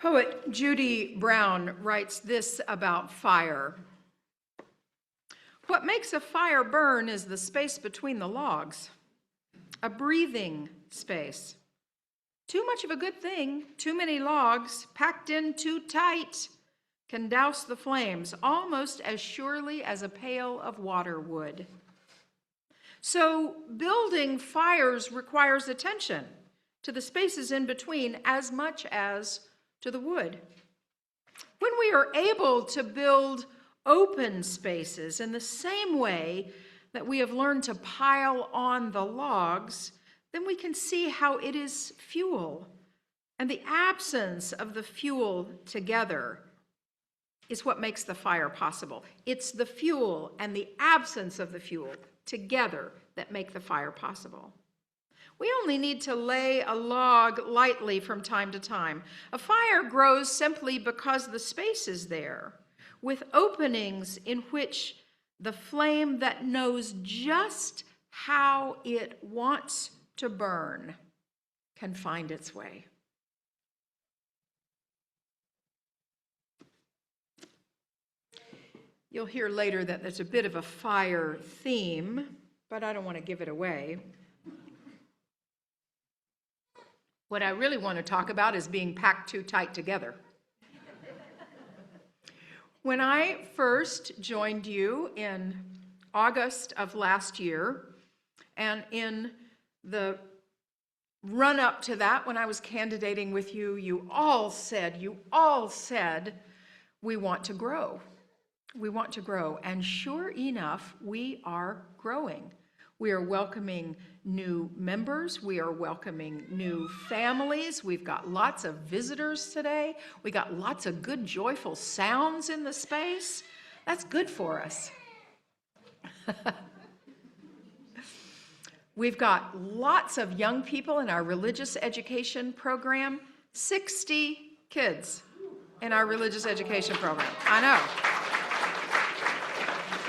Poet Judy Brown writes this about fire. What makes a fire burn is the space between the logs, a breathing space. Too much of a good thing, too many logs, packed in too tight, can douse the flames almost as surely as a pail of water would. So building fires requires attention to the spaces in between as much as to the wood. When we are able to build open spaces in the same way that we have learned to pile on the logs, then we can see how it is fuel. And the absence of the fuel together is what makes the fire possible. It's the fuel and the absence of the fuel together that make the fire possible. We only need to lay a log lightly from time to time. A fire grows simply because the space is there, with openings in which the flame that knows just how it wants to burn can find its way. You'll hear later that there's a bit of a fire theme, but I don't want to give it away. What I really want to talk about is being packed too tight together. When I first joined you in August of last year, and in the run-up to that, when I was candidating with you, you all said, we want to grow. We want to grow. And sure enough, we are growing. We are welcoming new members. We are welcoming new families. We've got lots of visitors today. We got lots of good, joyful sounds in the space. That's good for us. We've got lots of young people in our religious education program, 60 kids in our religious education program. I know.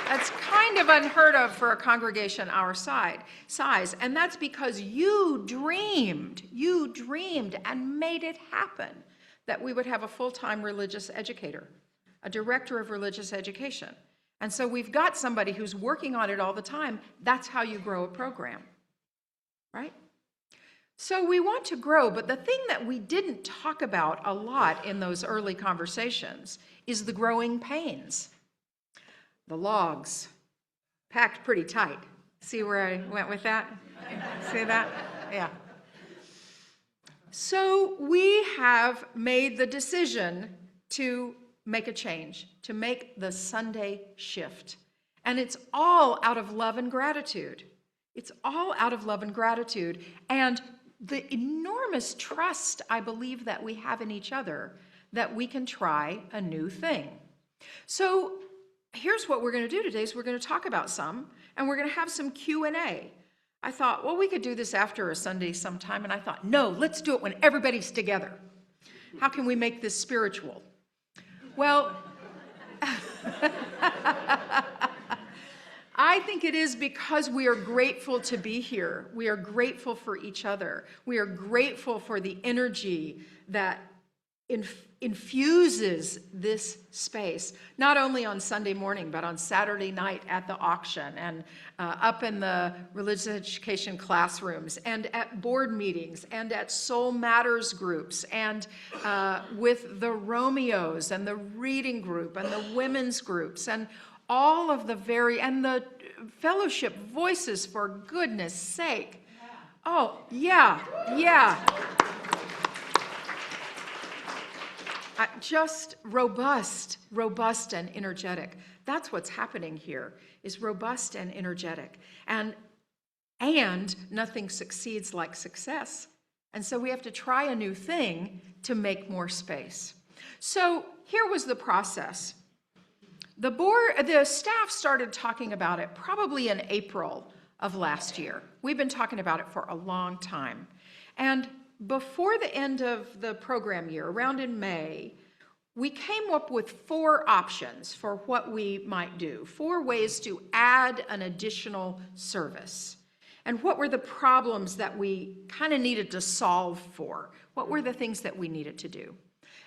That's kind of unheard of for a congregation our size, and that's because you dreamed and made it happen that we would have a full-time religious educator, a director of religious education. And so we've got somebody who's working on it all the time. That's how you grow a program, right? So we want to grow, but the thing that we didn't talk about a lot in those early conversations is the growing pains. The logs, packed pretty tight. See where I went with that? See that? Yeah. So we have made the decision to make a change, to make the Sunday shift. And it's all out of love and gratitude. It's all out of love and gratitude. And the enormous trust, I believe, that we have in each other, that we can try a new thing. So here's what we're going to do today is we're going to talk about some, and we're going to have some Q&A. I thought, well, we could do this after a Sunday sometime, and I thought, no, let's do it when everybody's together. How can we make this spiritual? Well, I think it is because we are grateful to be here. We are grateful for each other. We are grateful for the energy that infuses this space, not only on Sunday morning, but on Saturday night at the auction and up in the religious education classrooms and at board meetings and at Soul Matters groups and with the Romeos and the reading group and the women's groups and all of the and the fellowship voices, for goodness sake. Oh, yeah. Just robust and energetic. That's what's happening here, is robust and energetic. And nothing succeeds like success. And so we have to try a new thing to make more space. So here was the process. The staff started talking about it probably in April of last year. We've been talking about it for a long time. And before the end of the program year, around in May, we came up with 4 options for what we might do, 4 ways to add an additional service. And what were the problems that we kind of needed to solve for? What were the things that we needed to do?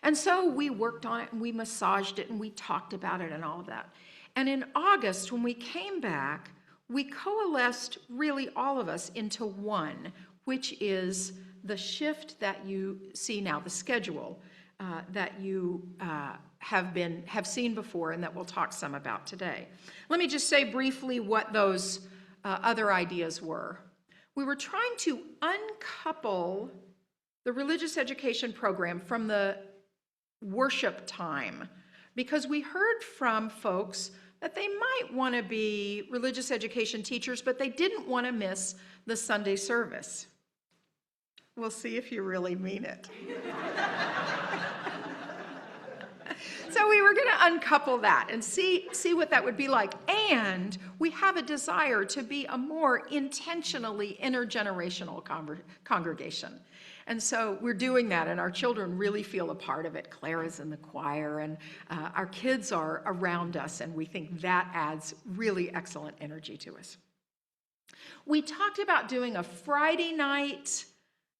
And so we worked on it and we massaged it and we talked about it and all of that. And in August, when we came back, we coalesced really all of us into one, which is the shift that you see now, the schedule that you have seen before and that we'll talk some about today. Let me just say briefly what those other ideas were. We were trying to uncouple the religious education program from the worship time, because we heard from folks that they might want to be religious education teachers, but they didn't want to miss the Sunday service. We'll see if you really mean it. So we were going to uncouple that and see what that would be like. And we have a desire to be a more intentionally intergenerational congregation. And so we're doing that, and our children really feel a part of it. Clara's in the choir, and our kids are around us, and we think that adds really excellent energy to us. We talked about doing a Friday night,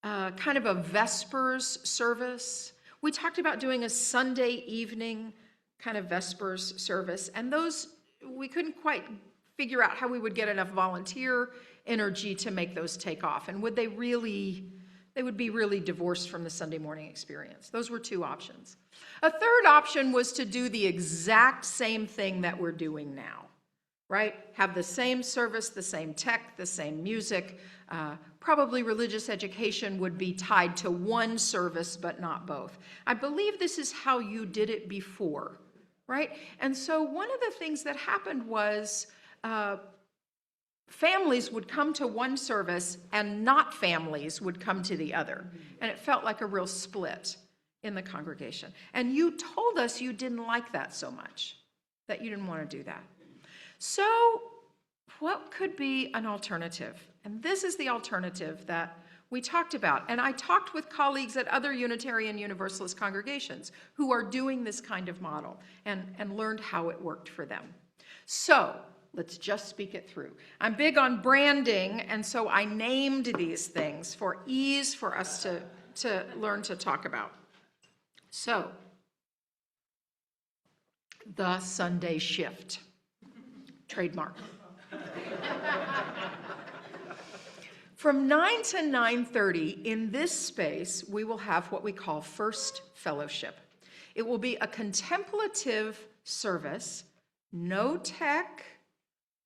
kind of a Vespers service. We talked about doing a Sunday evening kind of Vespers service, and those, we couldn't quite figure out how we would get enough volunteer energy to make those take off, and would they would be really divorced from the Sunday morning experience. Those were two options. A third option was to do the exact same thing that we're doing now, right? Have the same service, the same tech, the same music. Probably religious education would be tied to one service, but not both. I believe this is how you did it before, right? And so one of the things that happened was families would come to one service and not families would come to the other. And it felt like a real split in the congregation. And you told us you didn't like that so much, that you didn't want to do that. So what could be an alternative? And this is the alternative that we talked about. And I talked with colleagues at other Unitarian Universalist congregations who are doing this kind of model and learned how it worked for them. So let's just speak it through. I'm big on branding, and so I named these things for ease for us to learn to talk about. So, the Sunday shift. Trademark. From 9 to 9:30 in this space, we will have what we call First Fellowship. It will be a contemplative service, no tech,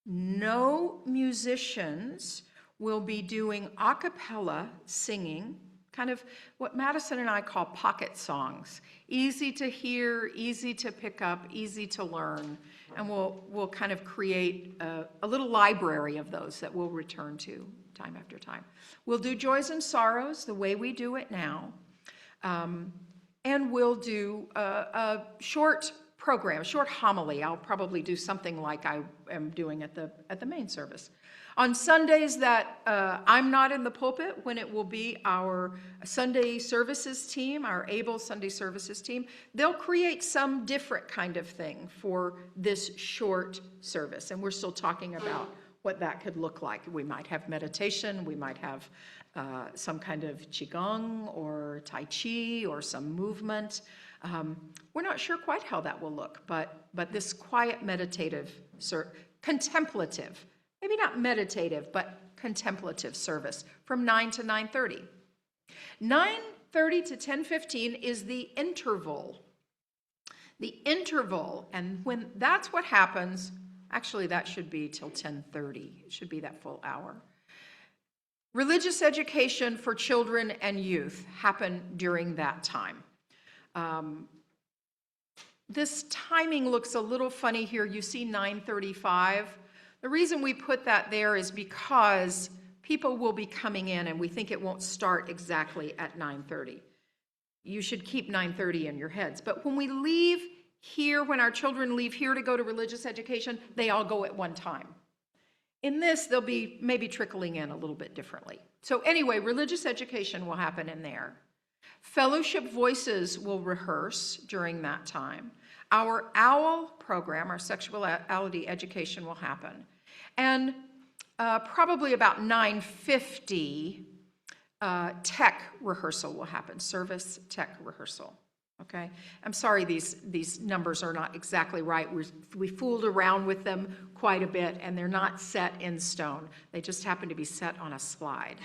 no musicians. Will be doing a cappella singing, kind of what Madison and I call pocket songs. Easy to hear, easy to pick up, easy to learn. And we'll kind of create a little library of those that we'll return to time after time. We'll do Joys and Sorrows the way we do it now. And we'll do a short program, short homily. I'll probably do something like I am doing at the main service. On Sundays that I'm not in the pulpit, when it will be our Sunday services team, our able Sunday services team, they'll create some different kind of thing for this short service. And we're still talking about what that could look like. We might have meditation, we might have some kind of Qigong or Tai Chi or some movement. We're not sure quite how that will look, but this quiet meditative, contemplative, maybe not meditative, but contemplative service from 9 to 9:30. 9:30 to 10:15 is the interval. The interval, and when that's what happens, actually that should be till 10:30. It should be that full hour. Religious education for children and youth happen during that time. This timing looks a little funny here. You see 9:35. The reason we put that there is because people will be coming in and we think it won't start exactly at 9:30. You should keep 9:30 in your heads. But when we leave here, when our children leave here to go to religious education, they all go at one time. In this, they'll be maybe trickling in a little bit differently. So anyway, religious education will happen in there. Fellowship Voices will rehearse during that time. Our OWL program, our sexuality education, will happen. And probably about 9:50, tech rehearsal will happen, service tech rehearsal. Okay, I'm sorry these numbers are not exactly right. We fooled around with them quite a bit, and they're not set in stone. They just happen to be set on a slide.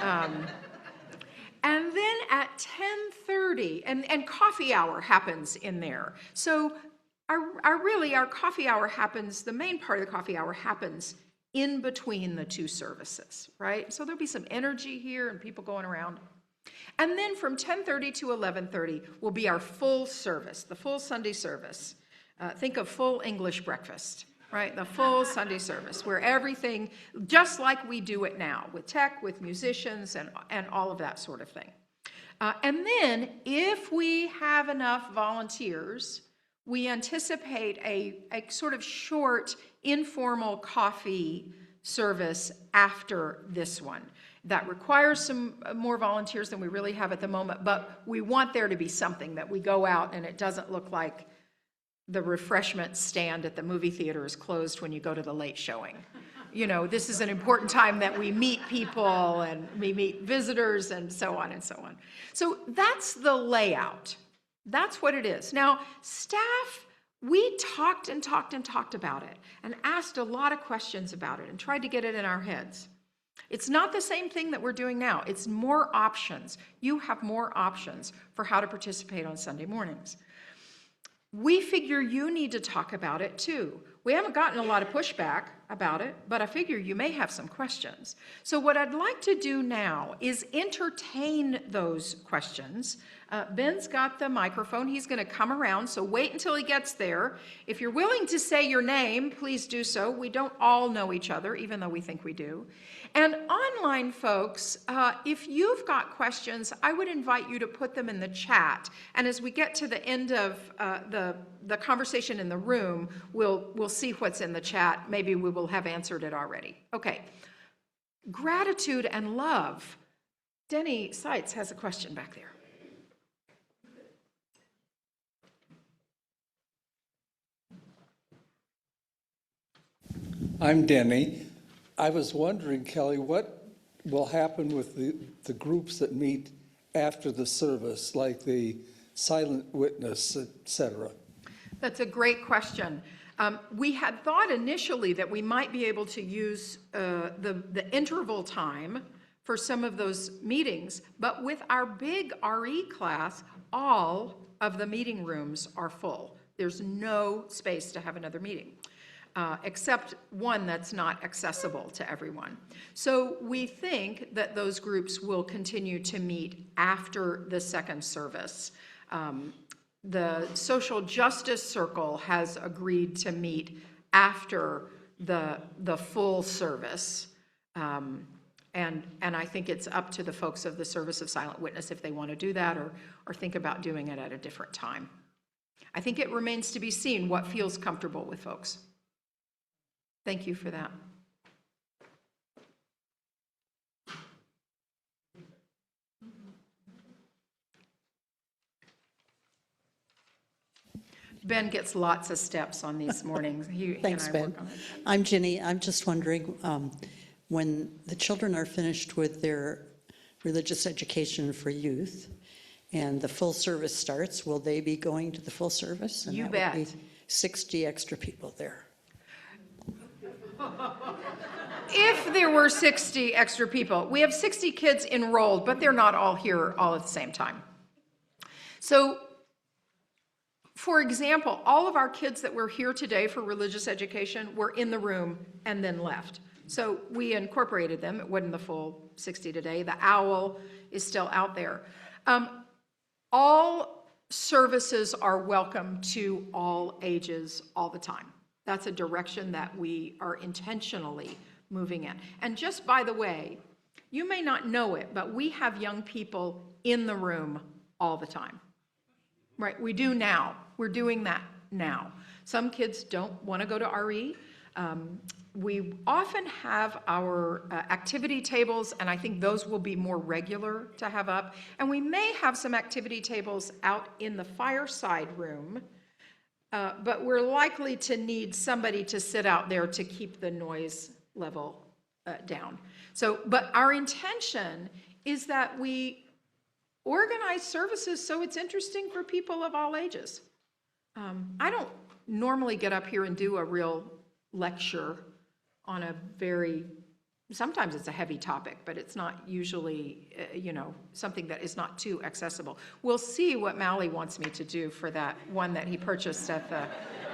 And then at 10:30, and coffee hour happens in there. So our coffee hour happens, the main part of the coffee hour happens in between the two services, right? So there'll be some energy here and people going around. And then from 10:30 to 11:30 will be our full service, the full Sunday service. Think of full English breakfast, right? The full Sunday service, where everything, just like we do it now, with tech, with musicians, and all of that sort of thing. And then, if we have enough volunteers, we anticipate a sort of short, informal coffee service after this one. That requires some more volunteers than we really have at the moment, but we want there to be something that we go out and it doesn't look like the refreshment stand at the movie theater is closed when you go to the late showing. You know, this is an important time that we meet people and we meet visitors and so on and so on. So that's the layout. That's what it is. Now, staff, we talked and talked and talked about it and asked a lot of questions about it and tried to get it in our heads. It's not the same thing that we're doing now. It's more options. You have more options for how to participate on Sunday mornings. We figure you need to talk about it too. We haven't gotten a lot of pushback about it, but I figure you may have some questions. So what I'd like to do now is entertain those questions. Ben's got the microphone. He's going to come around, so wait until he gets there. If you're willing to say your name, please do so. We don't all know each other, even though we think we do. And online folks, if you've got questions, I would invite you to put them in the chat. And as we get to the end of the conversation in the room, we'll see what's in the chat. Maybe we will have answered it already. Okay. Gratitude and love. Denny Seitz has a question back there. I'm Denny. I was wondering, Kelly, what will happen with the groups that meet after the service, like the silent witness, etc.? That's a great question. We had thought initially that we might be able to use the interval time for some of those meetings, but with our big RE class, all of the meeting rooms are full. There's no space to have another meeting. Except one that's not accessible to everyone. So we think that those groups will continue to meet after the second service. The Social Justice Circle has agreed to meet after the full service. And I think it's up to the folks of the Service of Silent Witness if they want to do that or think about doing it at a different time. I think it remains to be seen what feels comfortable with folks. Thank you for that. Ben gets lots of steps on these mornings. Thanks, Ben. I'm Ginny. I'm just wondering, when the children are finished with their religious education for youth and the full service starts, will they be going to the full service? And you that bet. Would be 60 extra people there. If there were 60 extra people, we have 60 kids enrolled, but they're not all here all at the same time. So, for example, all of our kids that were here today for religious education were in the room and then left. So we incorporated them. It wasn't the full 60 today. The owl is still out there. All services are welcome to all ages all the time. That's a direction that we are intentionally moving in. And just by the way, you may not know it, but we have young people in the room all the time. Right, we do now. We're doing that now. Some kids don't want to go to RE. We often have our activity tables, and I think those will be more regular to have up. And we may have some activity tables out in the fireside room, but we're likely to need somebody to sit out there to keep the noise level down. So, but our intention is that we organize services so it's interesting for people of all ages. I don't normally get up here and do a real lecture on a very, sometimes it's a heavy topic, but it's not usually, something that is not too accessible. We'll see what Mally wants me to do for that one that he purchased at the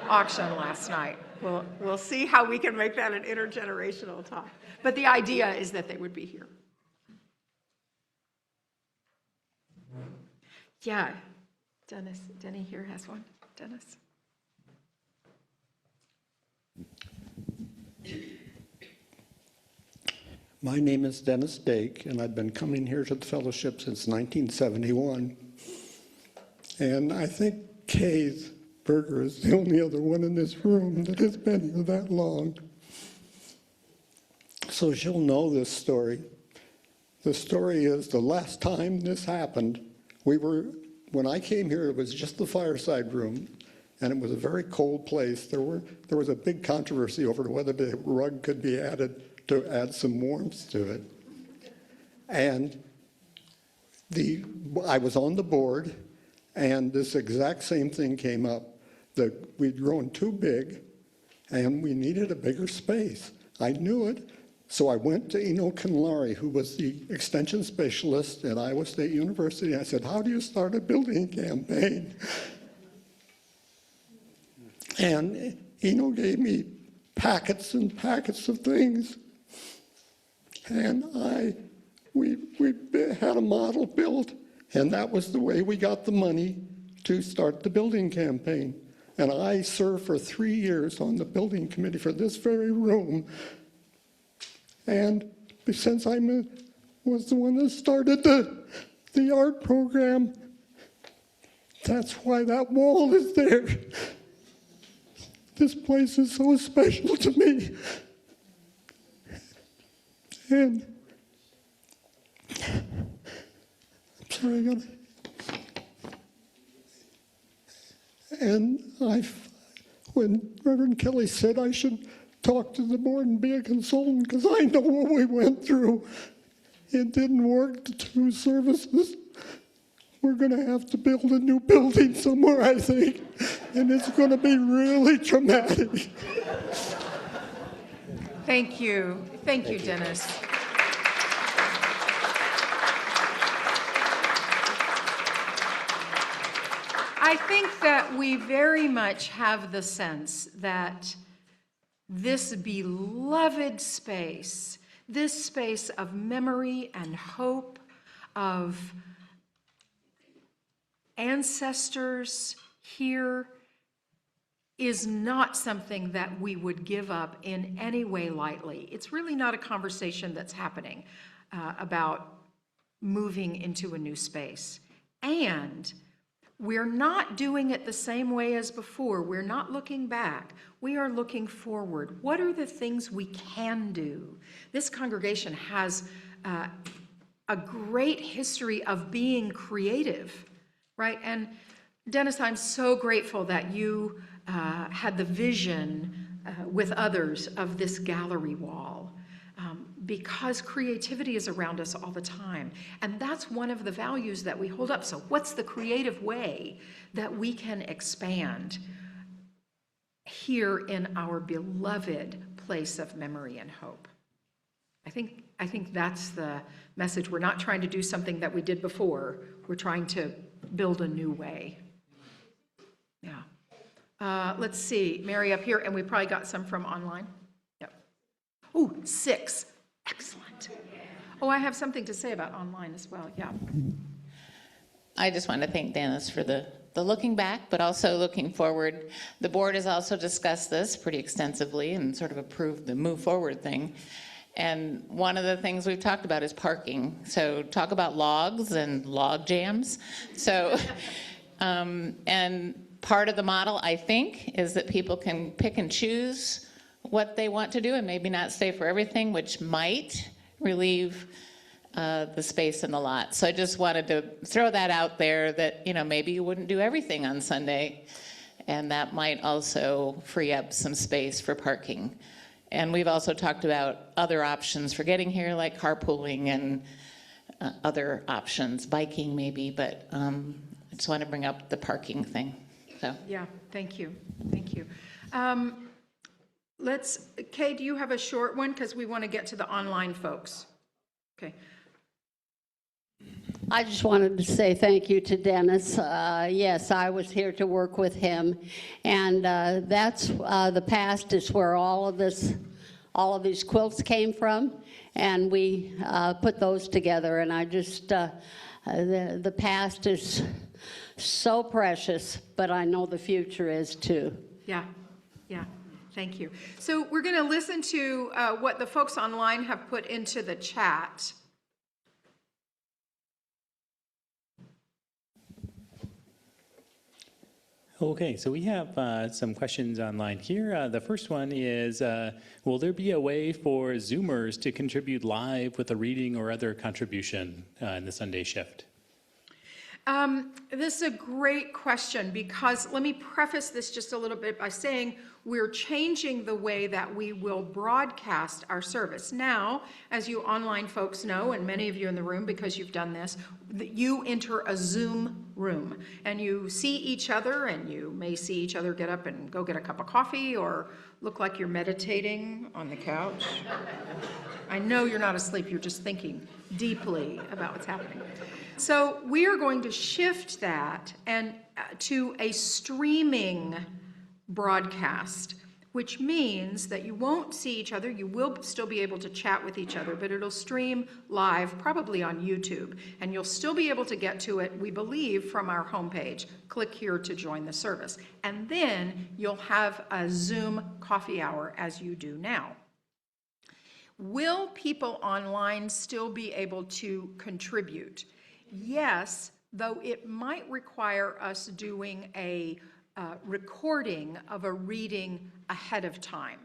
auction last night. We'll see how we can make that an intergenerational talk. But the idea is that they would be here. Yeah, Denny here has one. Dennis. My name is Dennis Dake, and I've been coming here to the fellowship since 1971. And I think Kay's Burger is the only other one in this room that has been here that long. So she'll know this story. The story is the last time this happened, when I came here, it was just the fireside room, and it was a very cold place. There was a big controversy over whether the rug could be added to add some warmth to it. And I was on the board, and this exact same thing came up, that we'd grown too big, and we needed a bigger space. I knew it, so I went to Eno Kanlari, who was the extension specialist at Iowa State University. I said, how do you start a building campaign? And Eno gave me packets and packets of things. And we had a model built, and that was the way we got the money to start the building campaign. And I served for 3 years on the building committee for this very room. And since I was the one that started the art program, that's why that wall is there. This place is so special to me. And I'm sorry, when Reverend Kelly said I should talk to the board and be a consultant, because I know what we went through, it didn't work, the 2 services. We're going to have to build a new building somewhere, I think, and it's going to be really traumatic. Thank you. Thank you, Dennis. I think that we very much have the sense that this beloved space, this space of memory and hope, of ancestors here, is not something that we would give up in any way lightly. It's really not a conversation that's happening about moving into a new space. And we're not doing it the same way as before. We're not looking back. We are looking forward. What are the things we can do? This congregation has a great history of being creative, right? And Dennis, I'm so grateful that you had the vision with others of this gallery wall, because creativity is around us all the time. And that's one of the values that we hold up. So what's the creative way that we can expand here in our beloved place of memory and hope? I think that's the message. We're not trying to do something that we did before. We're trying to build a new way. Yeah. Let's see, Mary up here, and we probably got some from online. Yep. Oh, 6. Excellent. Oh, I have something to say about online as well. Yeah. I just want to thank Dennis for the looking back, but also looking forward. The board has also discussed this pretty extensively and sort of approved the move forward thing. And one of the things we've talked about is parking. So talk about logs and log jams. So, and part of the model, I think, is that people can pick and choose what they want to do and maybe not stay for everything, which might relieve the space in the lot. So I just wanted to throw that out there that, maybe you wouldn't do everything on Sunday, and that might also free up some space for parking. And we've also talked about other options for getting here, like carpooling and other options, biking maybe, but I just want to bring up the parking thing. So. Yeah, thank you, thank you. Kay, do you have a short one? Because we want to get to the online folks. Okay. I just wanted to say thank you to Dennis. Yes, I was here to work with him, and that's the past is where all of these quilts came from, and we put those together. And I just the past is so precious, but I know the future is too. Yeah, yeah, thank you. So we're going to listen to what the folks online have put into the chat. Okay, so we have some questions online here. The first one is, will there be a way for Zoomers to contribute live with a reading or other contribution in the Sunday shift? This is a great question, because let me preface this just a little bit by saying we're changing the way that we will broadcast our service. Now, as you online folks know, and many of you in the room because you've done this, you enter a Zoom room and you see each other, and you may see each other get up and go get a cup of coffee or look like you're meditating on the couch. I know you're not asleep, you're just thinking deeply about what's happening. So we are going to shift that and to a streaming broadcast, which means that you won't see each other. You will still be able to chat with each other, but it'll stream live, probably on YouTube, and you'll still be able to get to it, we believe, from our homepage. Click here to join the service. And then you'll have a Zoom coffee hour as you do now. Will people online still be able to contribute? Yes, though it might require us doing a recording of a reading ahead of time.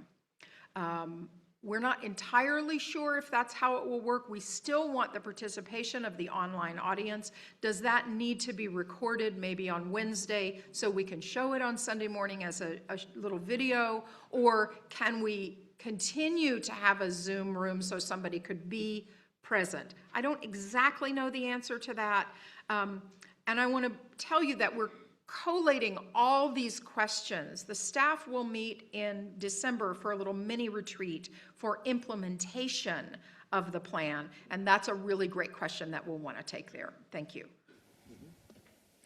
We're not entirely sure if that's how it will work. We still want the participation of the online audience. Does that need to be recorded maybe on Wednesday so we can show it on Sunday morning as a little video? Or can we continue to have a Zoom room so somebody could be present? I don't exactly know the answer to that. And I want to tell you that we're collating all these questions. The staff will meet in December for a little mini retreat for implementation of the plan. And that's a really great question that we'll want to take there. Thank you.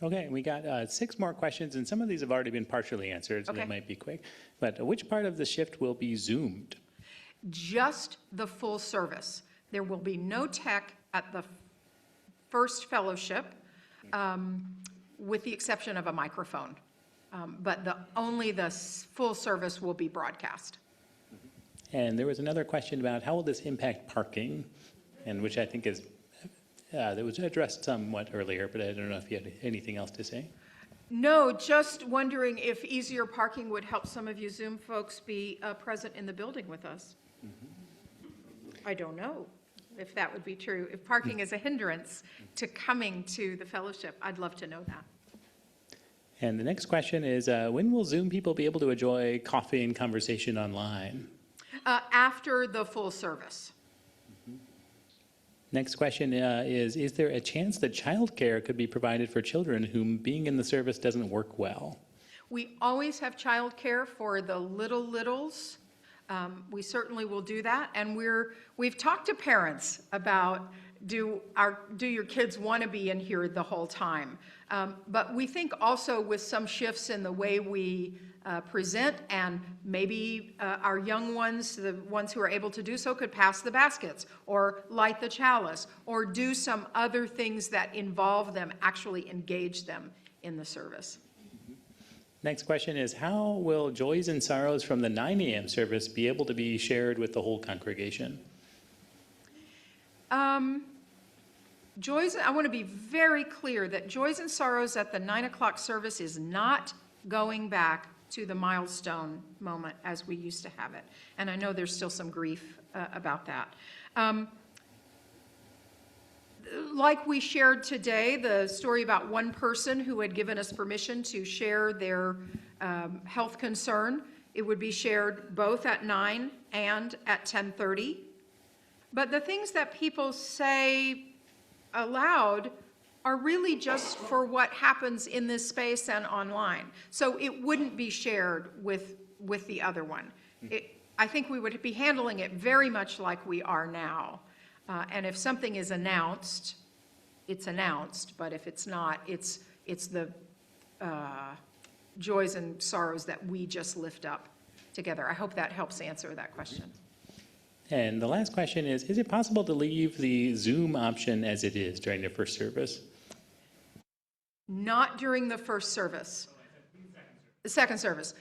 Okay, we got 6 more questions, and some of these have already been partially answered, so Okay. they might be quick. But which part of the shift will be Zoomed? Just the full service. There will be no tech at the first fellowship, with the exception of a microphone. But only the full service will be broadcast. And there was another question about how will this impact parking, and which I think is that was addressed somewhat earlier, but I don't know if you had anything else to say. No, just wondering if easier parking would help some of you Zoom folks be present in the building with us. I don't know if that would be true. If parking is a hindrance to coming to the fellowship, I'd love to know that. And the next question is, when will Zoom people be able to enjoy coffee and conversation online? After the full service. Next question is there a chance that childcare could be provided for children whom being in the service doesn't work well? We always have childcare for the littles. We certainly will do that, and we've talked to parents about do your kids want to be in here the whole time? But we think also with some shifts in the way we present, and maybe our young ones, the ones who are able to do so, could pass the baskets or light the chalice or do some other things that involve them, actually engage them in the service. Next question is, how will joys and sorrows from the 9 a.m. service be able to be shared with the whole congregation? Joys, I want to be very clear that joys and sorrows at the 9 o'clock service is not going back to the milestone moment as we used to have it. And I know there's still some grief about that. Like we shared today, the story about one person who had given us permission to share their health concern, it would be shared both at 9 and at 10:30. But the things that people say allowed are really just for what happens in this space and online. So it wouldn't be shared with the other one. I think we would be handling it very much like we are now. And if something is announced, it's announced, but if it's not, it's the joys and sorrows that we just lift up together. I hope that helps answer that question. And the last question is it possible to leave the Zoom option as it is during the first service? Not during the first service. The second service.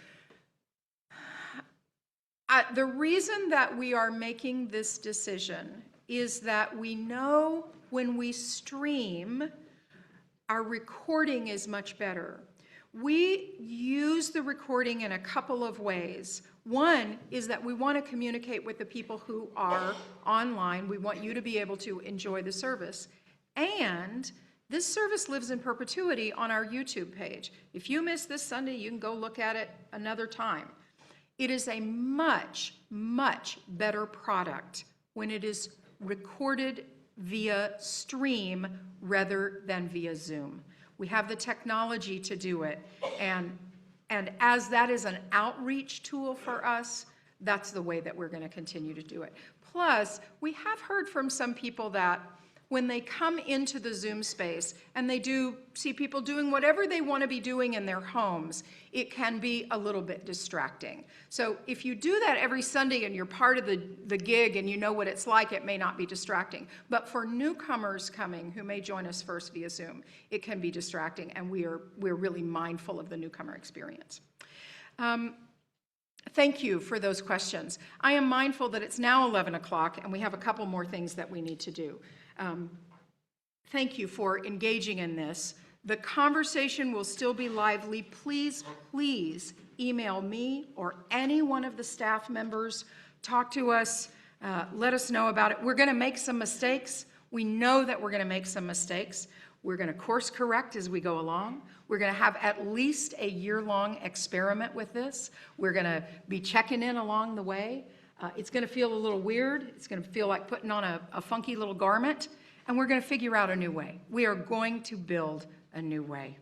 The reason that we are making this decision is that we know when we stream, our recording is much better. We use the recording in a couple of ways. One is that we want to communicate with the people who are online. We want you to be able to enjoy the service. And this service lives in perpetuity on our YouTube page. If you miss this Sunday, you can go look at it another time. It is a much, much better product when it is recorded via stream rather than via Zoom. We have the technology to do it, and as that is an outreach tool for us, that's the way that we're going to continue to do it. Plus, we have heard from some people that when they come into the Zoom space and they do see people doing whatever they want to be doing in their homes, it can be a little bit distracting. So if you do that every Sunday and you're part of the gig and you know what it's like, it may not be distracting. But for newcomers coming who may join us first via Zoom, it can be distracting, and we're really mindful of the newcomer experience. Thank you for those questions. I am mindful that it's now 11 o'clock and we have a couple more things that we need to do. Thank you for engaging in this. The conversation will still be lively. Please, please email me or any one of the staff members. Talk to us. Let us know about it. We're going to make some mistakes. We know that we're going to make some mistakes. We're going to course correct as we go along. We're going to have at least a year-long experiment with this. We're going to be checking in along the way. It's going to feel a little weird. It's going to feel like putting on a funky little garment, and we're going to figure out a new way. We are going to build a new way.